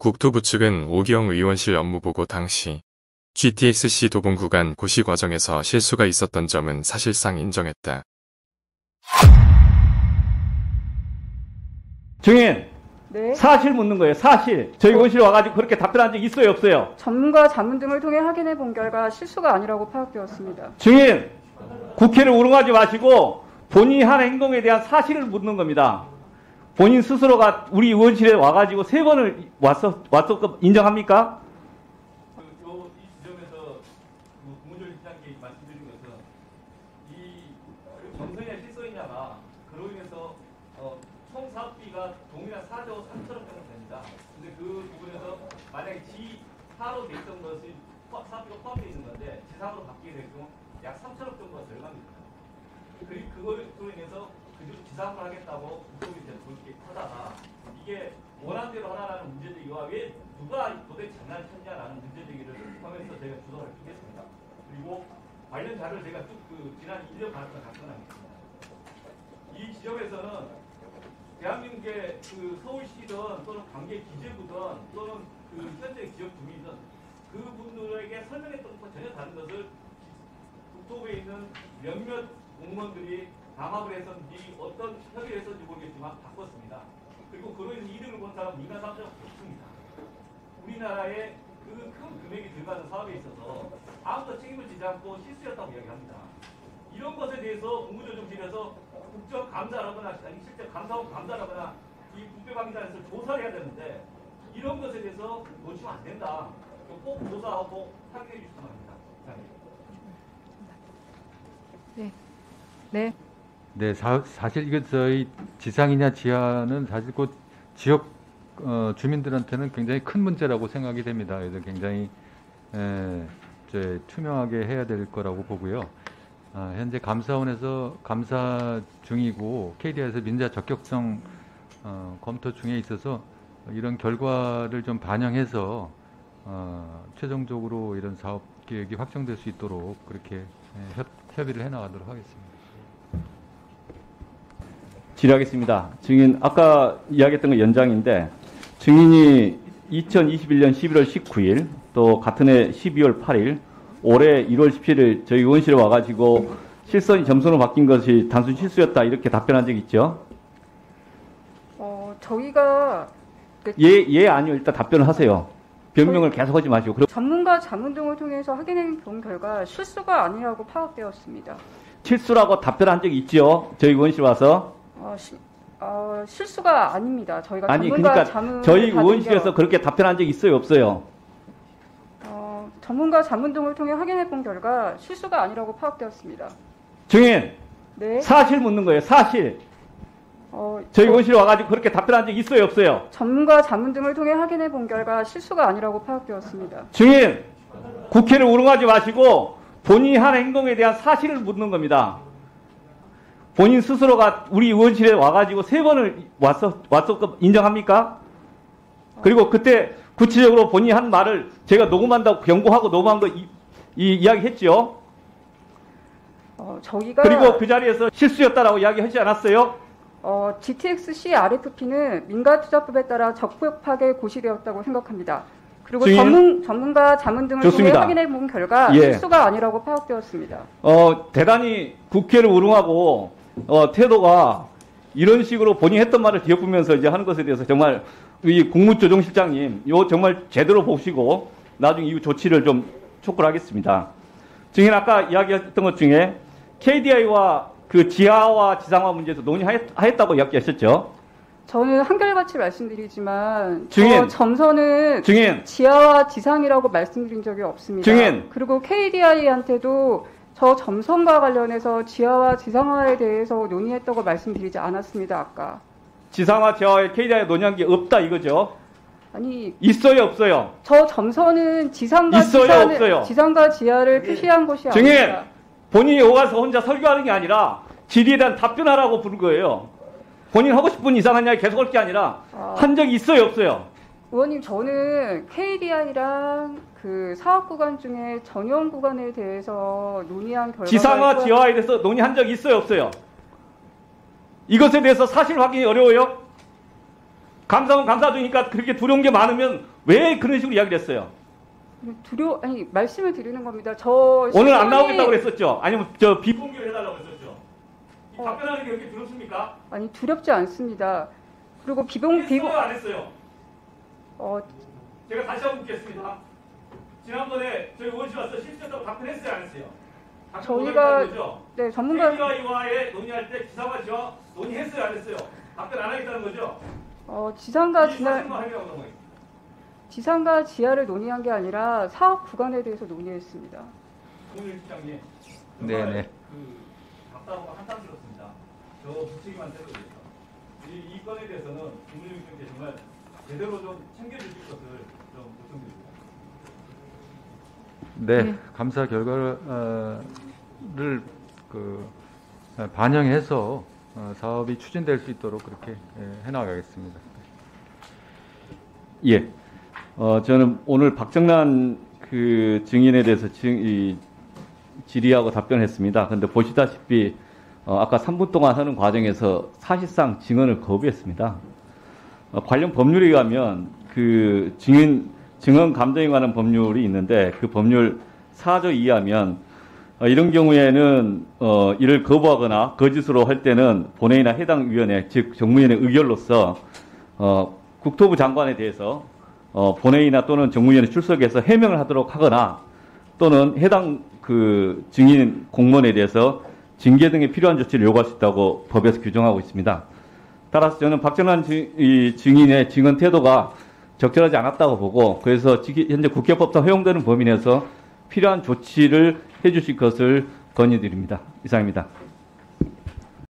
국토부 측은 오기영 의원실 업무보고 당시 GTX-C 도봉 구간 고시 과정에서 실수가 있었던 점은 사실상 인정했다. 증인! 네. 사실 묻는 거예요. 사실. 저희 의원실에 와가지고 그렇게 답변한 적 있어요, 없어요? 전문가 자문 등을 통해 확인해 본 결과 실수가 아니라고 파악되었습니다. 증인! 국회를 우롱하지 마시고 본인이 한 행동에 대한 사실을 묻는 겁니다. 본인 스스로가 우리 의원실에 와가지고 3번을 왔었고 인정합니까? 이 지점에서 국무조리 시장께 말씀드린 것은 이 정선이나 실소이냐가 그로 인해서 총 사업비가 동일한 4조 3천억 정도 됩니다. 근데 그 부분에서 만약에 G4로 돼 있던 것이 사업비가 포함되어 있는 건데 G3으로 바뀌게 될 경우 약 3천억 정도가 들어갑니다. 그리고 그걸로 인해서 그대로 G3을 하겠다고 국토부에 그렇게 하다가 이게 원안대로 하라는 문제제기와 왜 누가 도대체 장난을 쳤냐라는 문제제기를 하면서 제가 주도를 하겠습니다. 그리고 관련 자료를 제가 쭉 지난 1년 반을 작성하겠습니다. 이 지점에서는 대한민국의 서울시든 또는 관계 기재부든 또는 현재 지역 주민이든 그분들에게 설명했던 것과 전혀 다른 것을 국토부에 있는 몇몇 공무원들이 담합을 했었는지 어떤 협의를 했었는지 모르겠지만 바꿨습니다. 그리고 그로 인해서 이득을 본 사람은 인간 사업자가 없습니다. 우리나라에 그 큰 금액이 들어가는 사업에 있어서 아무도 책임을 지지 않고 실수였다고 이야기합니다. 이런 것에 대해서 국무조정실에서 국정감사를 하거나 아니 실제 감사원 감사를 하거나 이 국배방기단에서 조사를 해야 되는데 이런 것에 대해서 놓치면 안 된다. 꼭 조사하고 확인해 주시기 바랍니다. 네. 네. 네, 사실 이거 저희 지상이냐 지하는 사실 곧 지역 주민들한테는 굉장히 큰 문제라고 생각이 됩니다. 그래서 굉장히 투명하게 해야 될 거라고 보고요. 현재 감사원에서 감사 중이고 KDI에서 민자 적격성 검토 중에 있어서 이런 결과를 좀 반영해서 최종적으로 이런 사업 계획이 확정될 수 있도록 그렇게 협의를 해나가도록 하겠습니다. 질의하겠습니다. 증인 아까 이야기했던 거 연장인데 증인이 2021년 11월 19일 또 같은 해 12월 8일 올해 1월 17일 저희 의원실에 와가지고 실선이 점선으로 바뀐 것이 단순 실수였다 이렇게 답변한 적 있죠? 저희가 예 아니요 일단 답변을 하세요. 변명을 계속하지 마시고. 전문가 자문 등을 통해서 확인해 본 결과 실수가 아니라고 파악되었습니다. 실수라고 답변한 적이 있죠? 저희 의원실 와서? 실수가 아닙니다. 저희가 아니 전문가 그러니까 자문 저희 의원실에서 그렇게 답변한 적이 있어요, 없어요? 전문가 자문 등을 통해 확인해 본 결과 실수가 아니라고 파악되었습니다. 증인! 네. 사실 묻는 거예요, 사실. 저희 의원실에 와가지고 그렇게 답변한 적이 있어요, 없어요? 전문가 자문 등을 통해 확인해 본 결과 실수가 아니라고 파악되었습니다. 증인! 국회를 우롱하지 마시고 본인이 한 행동에 대한 사실을 묻는 겁니다. 본인 스스로가 우리 의원실에 와가지고 3번을 왔었고 인정합니까? 그리고 그때 구체적으로 본인이 한 말을 제가 녹음한다고 경고하고 녹음한 거 이야기했죠? 저희가 그리고 그 자리에서 실수였다라고 이야기하지 않았어요? GTX-C RFP는 민가투자법에 따라 적법하게 고시되었다고 생각합니다. 그리고 전문가 자문 등을 좋습니다. 통해 확인해 본 결과 실수가 아니라고 파악되었습니다. 대단히 국회를 우롱하고 태도가 이런 식으로 본인이 했던 말을 뒤엎으면서 이제 하는 것에 대해서 정말 이 국무조정실장님 요 정말 제대로 보시고 나중에 이후 조치를 좀 촉구를 하겠습니다. 증인 아까 이야기했던 것 중에 KDI와 그 지하와 지상화 문제에서 논의하였다고 이야기하셨죠? 저는 한결같이 말씀드리지만 증인, 점선은 증인, 지하와 지상이라고 말씀드린 적이 없습니다. 증인. 그리고 KDI한테도 저 점선과 관련해서 지하와 지상화에 대해서 논의했다고 말씀드리지 않았습니다. 아까. 지상화 지하와의 KDI 논의한 게 없다 이거죠? 아니 있어요 없어요? 저 점선은 지상과 있어요 없어요? 지상과 지하를 표시한 것이 증인, 아닙니다. 본인이 오가서 혼자 설교하는 게 아니라 질의에 대한 답변하라고 부른 거예요. 본인 하고 싶은 이상한 이야기 계속 할 게 아니라 한 적이 있어요 없어요? 의원님 저는 KDI랑 그 사업 구간 중에 전용 구간에 대해서 논의한 결과가 지상화 지하화에 대해서 논의한 적이 있어요 없어요? 이것에 대해서 사실 확인이 어려워요? 감사원 감사 중이니까 그렇게 두려운 게 많으면 왜 그런 식으로 이야기를 했어요? 아니, 말씀을 드리는 겁니다. 오늘 안 나오겠다고 그랬었죠? 아니면 저 비공개를 해달라고 그랬었죠? 답변하는 게 그렇게 두렵습니까? 아니, 두렵지 않습니다. 그리고 했어요, 안 했어요? 제가 다시 한번 묻겠습니다. 지난번에 저희 의원실 와서 실수했다고 답변했어요, 안 했어요? 저희가 네, 전문가 KDI와의 논의할 때 기사와 지와 논의했어요, 안 했어요? 답변 안 하겠다는 거죠? 지상과 지하를 논의한 게 아니라 사업 구간에 대해서 논의했습니다. 오늘 시장님, 네네. 그 답답하고 한탄스럽습니다. 저 부책임한테도 그래서 이 건에 대해서는 국민의힘 께 정말 제대로 좀 챙겨주실 것을 좀 요청드립니다. 네, 감사 결과를 반영해서 사업이 추진될 수 있도록 그렇게 해나가겠습니다. 예. 저는 오늘 박정란 그 증인에 대해서 질의하고 답변했습니다. 그런데 보시다시피 아까 3분 동안 하는 과정에서 사실상 증언을 거부했습니다. 관련 법률에 의하면 그 증언 감정에 관한 법률이 있는데 그 법률 4조 2에 하면 이런 경우에는 이를 거부하거나 거짓으로 할 때는 본회의나 해당 위원회 즉 정무위원회 의결로서 국토부 장관에 대해서 본회의나 또는 정무위원회 출석해서 해명을 하도록 하거나 또는 해당 그 증인 공무원에 대해서 징계 등의 필요한 조치를 요구할 수 있다고 법에서 규정하고 있습니다. 따라서 저는 박정란 증인의 증언 태도가 적절하지 않았다고 보고 그래서 현재 국회법상 허용되는 범위 내에서 필요한 조치를 해주실 것을 건의드립니다. 이상입니다.